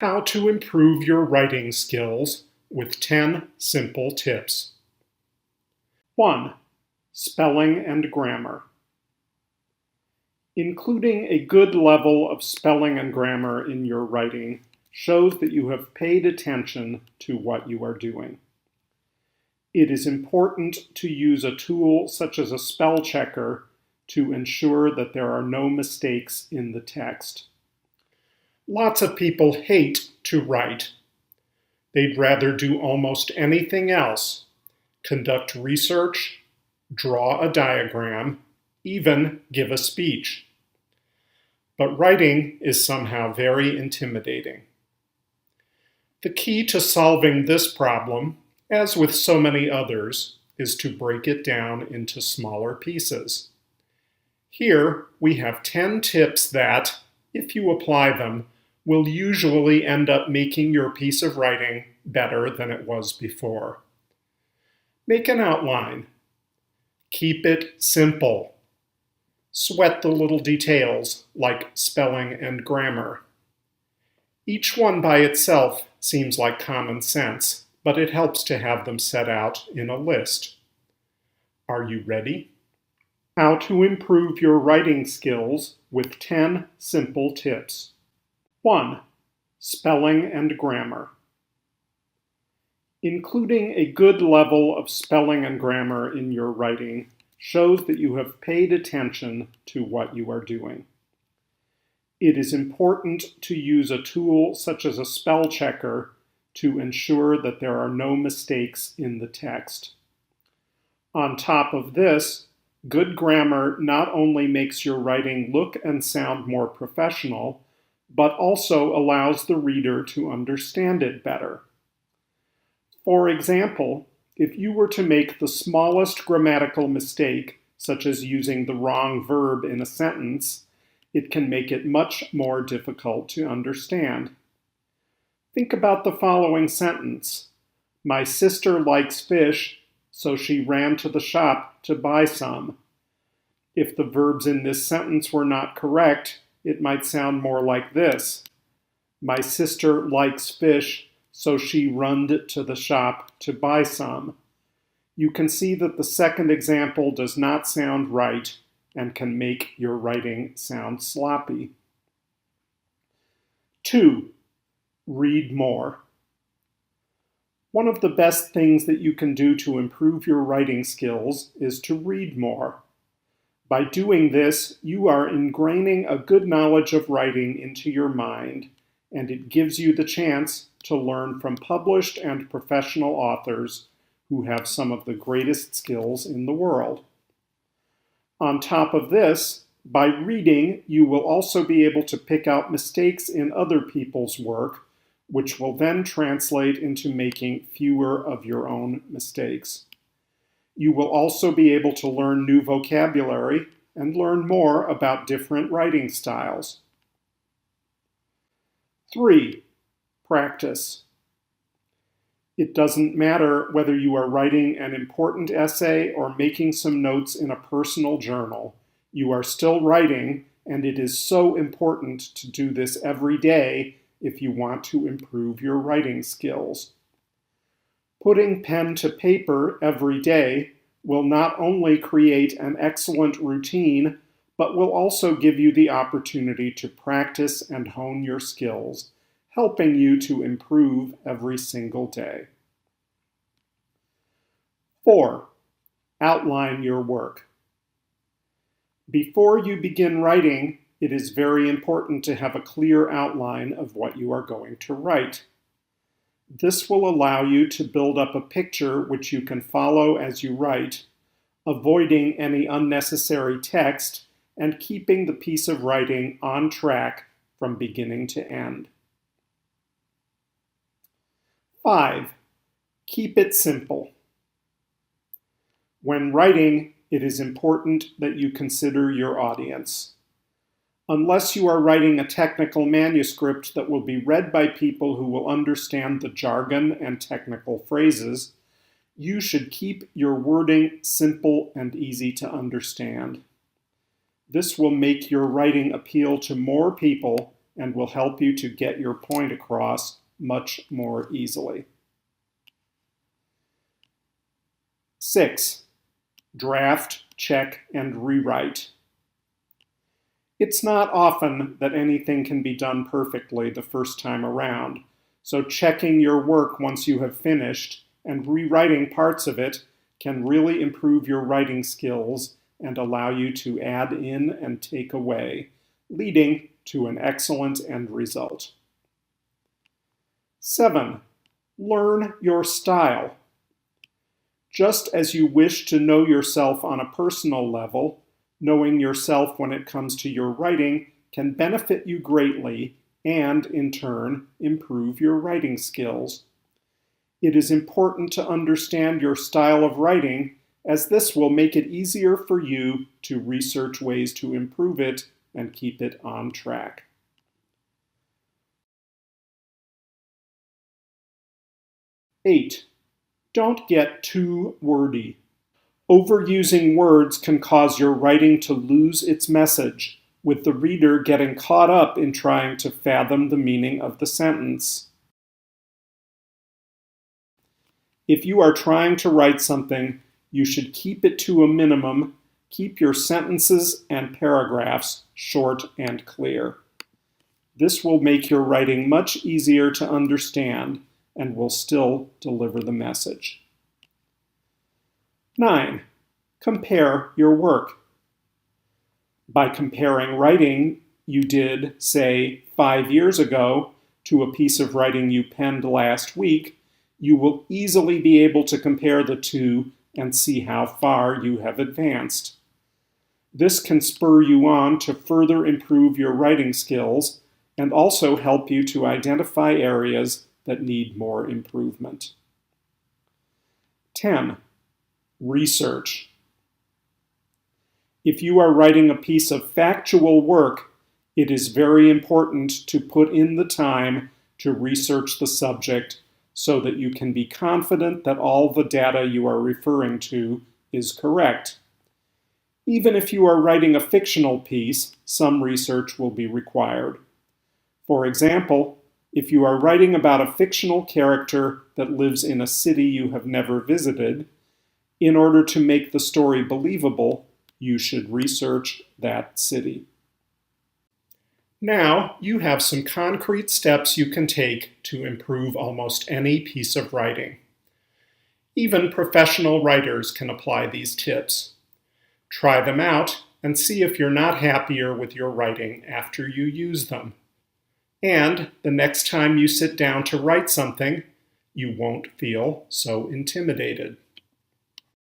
How to improve your writing skills with 10 simple tips. 1. Spelling and grammar. Including a good level of spelling and grammar in your writing shows that you have paid attention to what you are doing. It is important to use a tool such as a spell checker to ensure that there are no mistakes in the text. Lots of people hate to write. They'd rather do almost anything else: conduct research, draw a diagram, even give a speech. But writing is somehow very intimidating. The key to solving this problem, as with so many others, is to break it down into smaller pieces. Here we have 10 tips that, if you apply them, will usually end up making your piece of writing better than it was before. Make an outline. Keep it simple. Sweat the little details like spelling and grammar. Each one by itself seems like common sense, but it helps to have them set out in a list. Are you ready? How to improve your writing skills with 10 simple tips. 1. Spelling and grammar. Including a good level of spelling and grammar in your writing shows that you have paid attention to what you are doing. It is important to use a tool such as a spell checker to ensure that there are no mistakes in the text. On top of this, good grammar not only makes your writing look and sound more professional, but also allows the reader to understand it better. For example, if you were to make the smallest grammatical mistake, such as using the wrong verb in a sentence, it can make it much more difficult to understand. Think about the following sentence. My sister likes fish, so she ran to the shop to buy some. If the verbs in this sentence were not correct, it might sound more like this. My sister likes fish, so she runned to the shop to buy some. You can see that the second example does not sound right and can make your writing sound sloppy. 2. Read more. One of the best things that you can do to improve your writing skills is to read more. By doing this, you are ingraining a good knowledge of writing into your mind, and it gives you the chance to learn from published and professional authors who have some of the greatest skills in the world. On top of this, by reading, you will also be able to pick out mistakes in other people's work, which will then translate into making fewer of your own mistakes. You will also be able to learn new vocabulary and learn more about different writing styles. 3. Practice. It doesn't matter whether you are writing an important essay or making some notes in a personal journal. You are still writing, and it is so important to do this every day if you want to improve your writing skills. Putting pen to paper every day will not only create an excellent routine, but will also give you the opportunity to practice and hone your skills, helping you to improve every single day. 4. Outline your work. Before you begin writing, it is very important to have a clear outline of what you are going to write. This will allow you to build up a picture which you can follow as you write, avoiding any unnecessary text and keeping the piece of writing on track from beginning to end. 5. Keep it simple. When writing, it is important that you consider your audience. Unless you are writing a technical manuscript that will be read by people who will understand the jargon and technical phrases, you should keep your wording simple and easy to understand. This will make your writing appeal to more people and will help you to get your point across much more easily. 6. Draft, check, and rewrite. It's not often that anything can be done perfectly the first time around, so checking your work once you have finished and rewriting parts of it can really improve your writing skills and allow you to add in and take away, leading to an excellent end result. 7. Learn your style. Just as you wish to know yourself on a personal level, knowing yourself when it comes to your writing can benefit you greatly and, in turn, improve your writing skills. It is important to understand your style of writing, as this will make it easier for you to research ways to improve it and keep it on track. 8. Don't get too wordy. Overusing words can cause your writing to lose its message, with the reader getting caught up in trying to fathom the meaning of the sentence. If you are trying to write something, you should keep it to a minimum. Keep your sentences and paragraphs short and clear. This will make your writing much easier to understand and will still deliver the message. 9. Compare your work. By comparing writing you did, say, 5 years ago to a piece of writing you penned last week, you will easily be able to compare the two and see how far you have advanced. This can spur you on to further improve your writing skills and also help you to identify areas that need more improvement. 10. Research. If you are writing a piece of factual work, it is very important to put in the time to research the subject so that you can be confident that all the data you are referring to is correct. Even if you are writing a fictional piece, some research will be required. For example, if you are writing about a fictional character that lives in a city you have never visited, in order to make the story believable, you should research that city. Now you have some concrete steps you can take to improve almost any piece of writing. Even professional writers can apply these tips. Try them out and see if you're not happier with your writing after you use them. And the next time you sit down to write something, you won't feel so intimidated.